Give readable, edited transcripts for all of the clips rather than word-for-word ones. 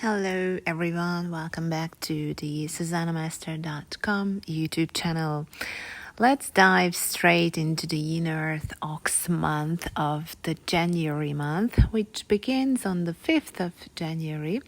Hello everyone, welcome back to the SusannaMaster.com YouTube channel. Let's dive straight into the Yin Earth Ox Month of the January month, which begins on the 5th of January.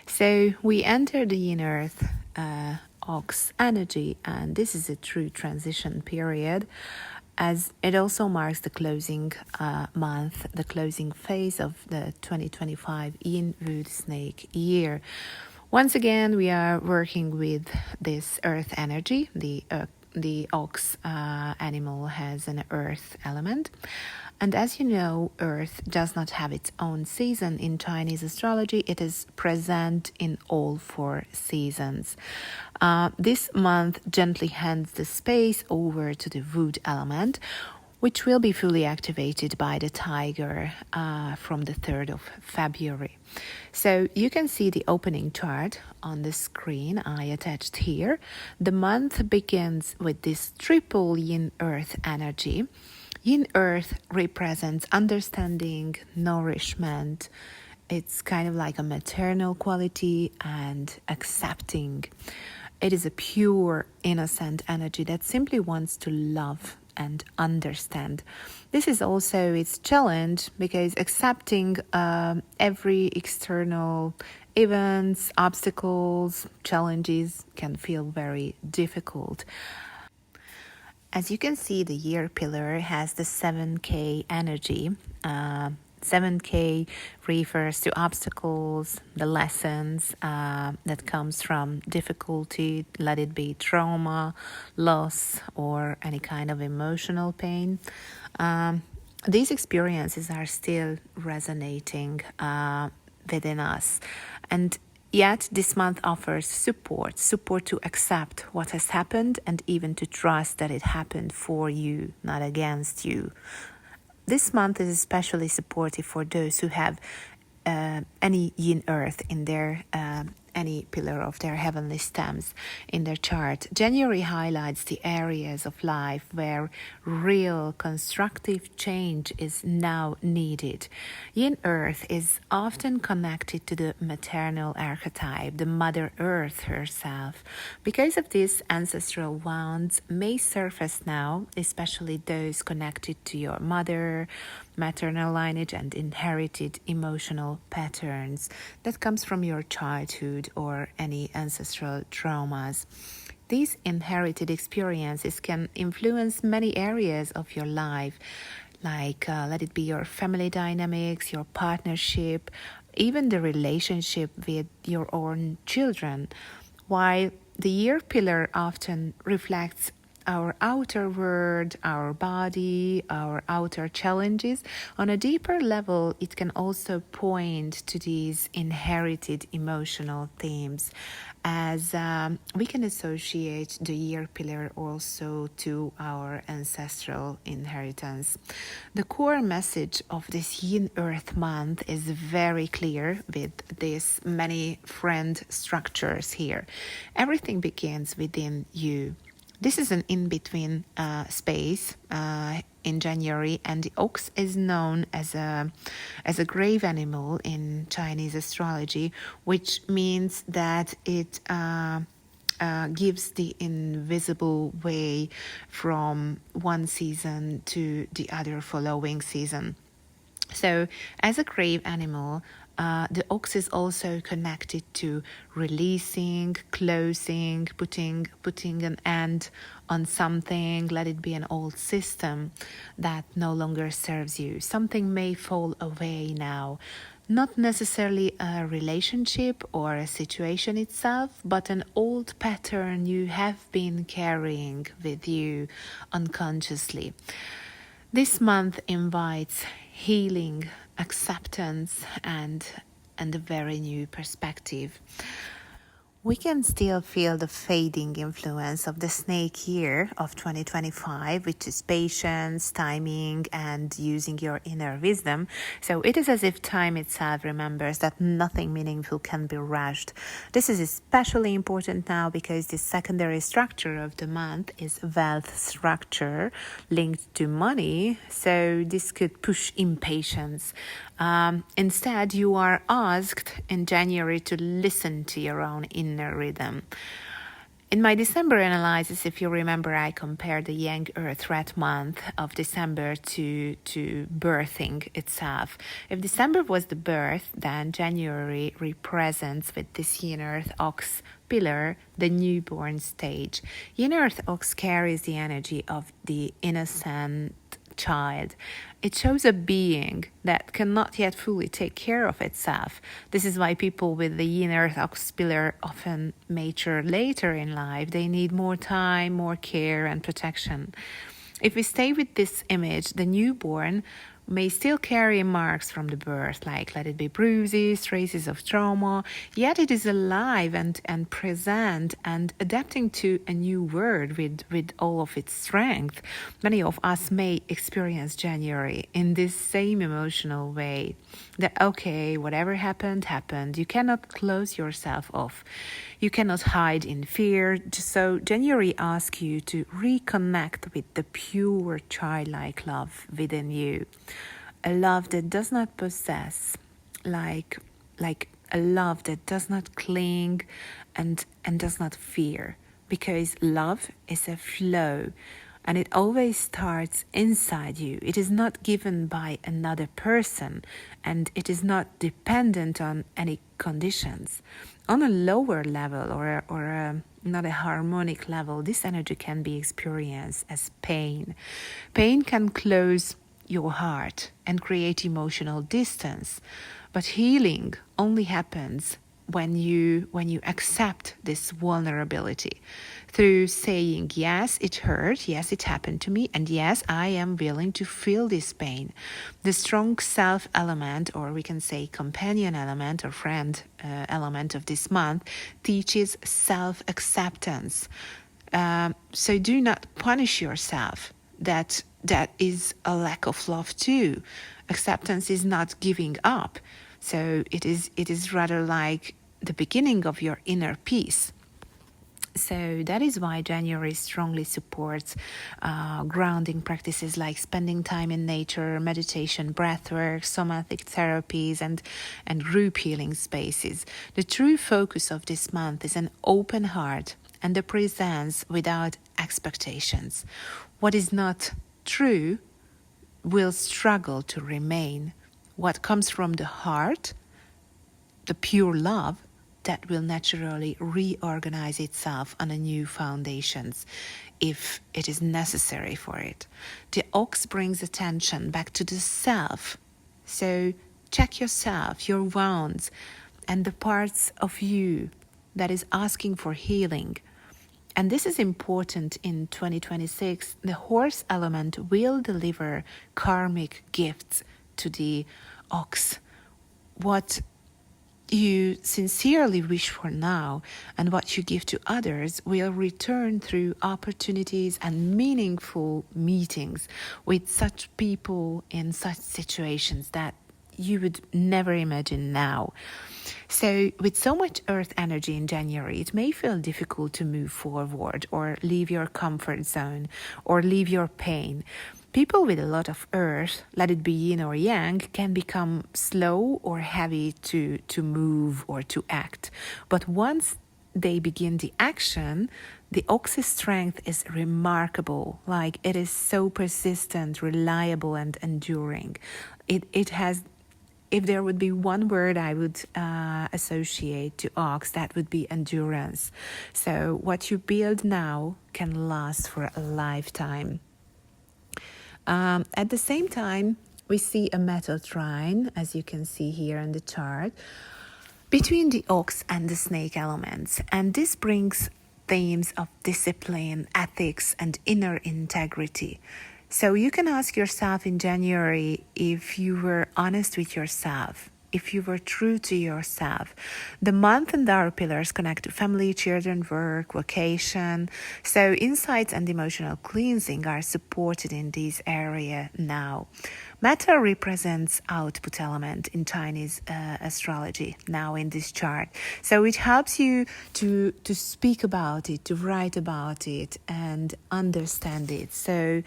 So we enter the Yin Earth Ox energy, and this is a true transition period, as it also marks the closing month, the closing phase of the 2025 Yin Wood Snake year. Once again, we are working with this earth energy. The ox animal has an earth element. And as you know, Earth does not have its own season in Chinese astrology. It is present in all 4 seasons. This month gently hands the space over to the wood element, which will be fully activated by the tiger from the 3rd of February. So you can see the opening chart on the screen I attached here. The month begins with this triple Yin Earth energy. Yin Earth represents understanding, nourishment. It's kind of like a maternal quality and accepting. It is a pure, innocent energy that simply wants to love and understand. This is also its challenge, because accepting every external events, obstacles, challenges can feel very difficult. As you can see, the year pillar has the 7K energy. 7K refers to obstacles, the lessons that comes from difficulty, let it be trauma, loss, or any kind of emotional pain. These experiences are still resonating within us, and yet this month offers support to accept what has happened, and even to trust that it happened for you, not against you. This month is especially supportive for those who have any Yin Earth in their any pillar of their heavenly stems in their chart. January highlights the areas of life where real constructive change is now needed. Yin Earth is often connected to the maternal archetype, the Mother Earth herself. Because of this, ancestral wounds may surface now, especially those connected to your mother, maternal lineage, and inherited emotional patterns that comes from your childhood or any ancestral traumas. These inherited experiences can influence many areas of your life, like let it be your family dynamics, your partnership, even the relationship with your own children. While the year pillar often reflects our outer world, our body, our outer challenges, on a deeper level, it can also point to these inherited emotional themes, as we can associate the year pillar also to our ancestral inheritance. The core message of this Yin Earth month is very clear with these many friend structures here. Everything begins within you. This is an in-between space in January, and the ox is known as a grave animal in Chinese astrology, which means that it gives the invisible way from one season to the other following season. So, as a grave animal, the ox is also connected to releasing, closing, putting an end on something. Let it be an old system that no longer serves you. Something may fall away now. Not necessarily a relationship or a situation itself, but an old pattern you have been carrying with you unconsciously. This month invites healing, acceptance, and a very new perspective. We can still feel the fading influence of the snake year of 2025, which is patience, timing, and using your inner wisdom. So it is as if time itself remembers that nothing meaningful can be rushed. This is especially important now because the secondary structure of the month is wealth structure linked to money. So this could push impatience. Instead, you are asked in January to listen to your own inner rhythm. In my December analysis, if you remember, I compared the Yin Earth Red month of December to birthing itself. If December was the birth, then January represents with this Yin Earth Ox pillar the newborn stage. Yin Earth Ox carries the energy of the innocent child. It shows a being that cannot yet fully take care of itself. This is why people with the Yin Earth Ox pillar often mature later in life. They need more time, more care, and protection. If we stay with this image, the newborn may still carry marks from the birth, like let it be bruises, traces of trauma, yet it is alive and present and adapting to a new world with all of its strength. Many of us may experience January in this same emotional way, that okay, whatever happened, happened. You cannot close yourself off. You cannot hide in fear. So January asks you to reconnect with the pure childlike love within you. A love that does not possess, like a love that does not cling and does not fear. Because love is a flow and it always starts inside you. It is not given by another person and it is not dependent on any conditions. On a lower level or not a harmonic level, this energy can be experienced as pain. Pain can close your heart and create emotional distance, but healing only happens when you accept this vulnerability through saying, yes, it hurt, yes, it happened to me, and yes, I am willing to feel this pain. The strong self element, or we can say companion element or friend element of this month, teaches self-acceptance. So do not punish yourself. That is a lack of love too. Acceptance is not giving up. So it is rather like the beginning of your inner peace. So that is why January strongly supports grounding practices like spending time in nature, meditation, breathwork, somatic therapies, and group healing spaces. The true focus of this month is an open heart and the presence without expectations. What is not true will struggle to remain. What comes from the heart, the pure love, that will naturally reorganize itself on a new foundations if it is necessary for it. The ox brings attention back to the self. So check yourself, your wounds, and the parts of you that is asking for healing. And this is important in 2026. The horse element will deliver karmic gifts to the ox. What you sincerely wish for now and what you give to others will return through opportunities and meaningful meetings with such people in such situations that you would never imagine now. So with so much earth energy in January, it may feel difficult to move forward or leave your comfort zone or leave your pain. People with a lot of earth, let it be yin or yang, can become slow or heavy to move or to act. But once they begin the action, the ox's strength is remarkable. Like it is so persistent, reliable, and enduring. It has, if there would be one word I would associate to ox, that would be endurance. So what you build now can last for a lifetime. At the same time, we see a metal trine, as you can see here in the chart, between the ox and the snake elements. And this brings themes of discipline, ethics, and inner integrity. So you can ask yourself in January if you were honest with yourself if you were true to yourself. The month and our pillars connect to family, children, work, vocation. So insights and emotional cleansing are supported in this area now. Matter represents output element in Chinese astrology now in this chart. So it helps you to speak about it, to write about it, and understand it. So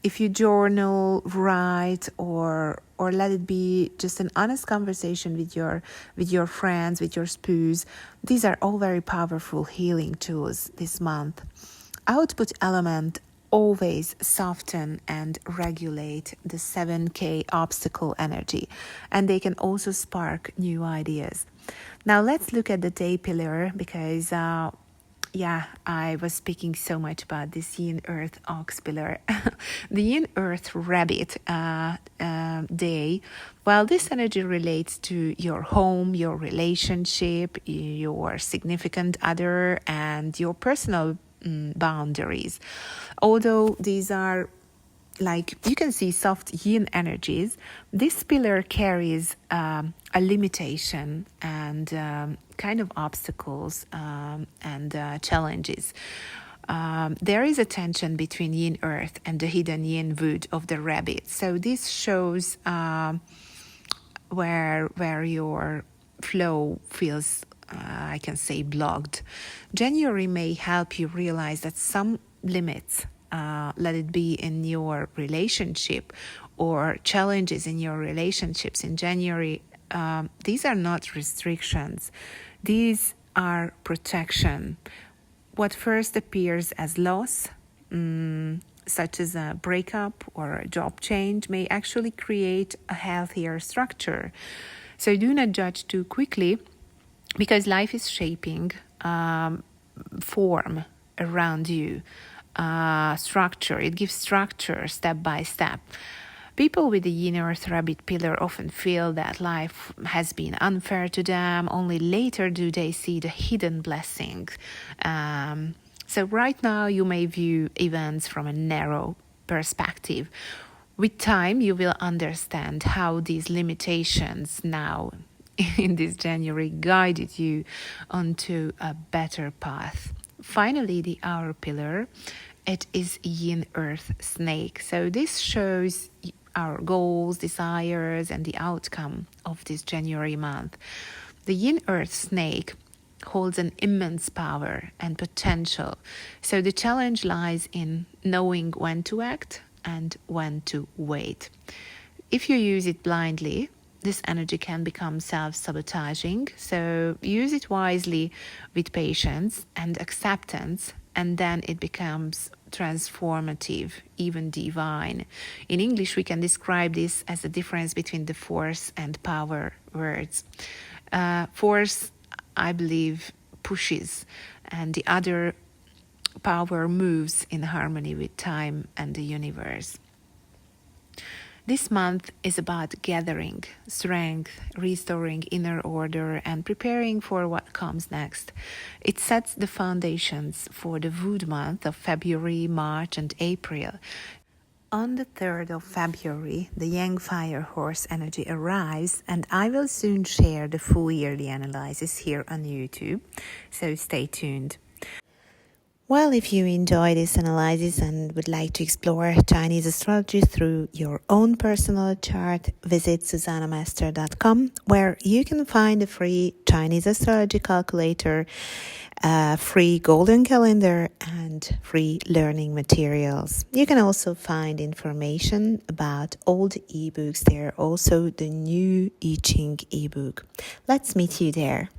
if you journal, write, or let it be just an honest conversation with your friends, with your spouse, these are all very powerful healing tools this month. Output element always soften and regulate the 7K obstacle energy, and they can also spark new ideas. Now let's look at the day pillar, because I was speaking so much about this Yin Earth Ox pillar. The Yin Earth Rabbit day, well, this energy relates to your home, your relationship, your significant other, and your personal boundaries. Although these are, like, you can see soft yin energies, this pillar carries a limitation and kind of obstacles and challenges. There is a tension between yin earth and the hidden yin wood of the rabbit. So this shows where your flow feels, I can say, blocked. January may help you realize that some limits, let it be in your relationship or challenges in your relationships in January, these are not restrictions. These are protection. What first appears as loss, such as a breakup or a job change, may actually create a healthier structure. So do not judge too quickly, because life is shaping form around you, structure. It gives structure step by step. People with the Yin Earth Rabbit pillar often feel that life has been unfair to them. Only later do they see the hidden blessings. So right now you may view events from a narrow perspective. With time, you will understand how these limitations now in this January guided you onto a better path. Finally, the hour pillar, it is Yin Earth Snake. So this shows our goals, desires, and the outcome of this January month. The Yin Earth Snake holds an immense power and potential. So the challenge lies in knowing when to act and when to wait. If you use it blindly, this energy can become self-sabotaging. So use it wisely with patience and acceptance, and then it becomes transformative, even divine. In English, we can describe this as the difference between the force and power words. Force, I believe, pushes, and the other, power, moves in harmony with time and the universe. This month is about gathering strength, restoring inner order, and preparing for what comes next. It sets the foundations for the Wood month of February, March, and April. On the 3rd of February, the Yang Fire Horse energy arrives, and I will soon share the full yearly analysis here on YouTube, so stay tuned. Well, if you enjoy this analysis and would like to explore Chinese astrology through your own personal chart, visit susanamaster.com, where you can find a free Chinese astrology calculator, free golden calendar, and free learning materials. You can also find information about old ebooks there, also the new I CHING ebook. Let's meet you there.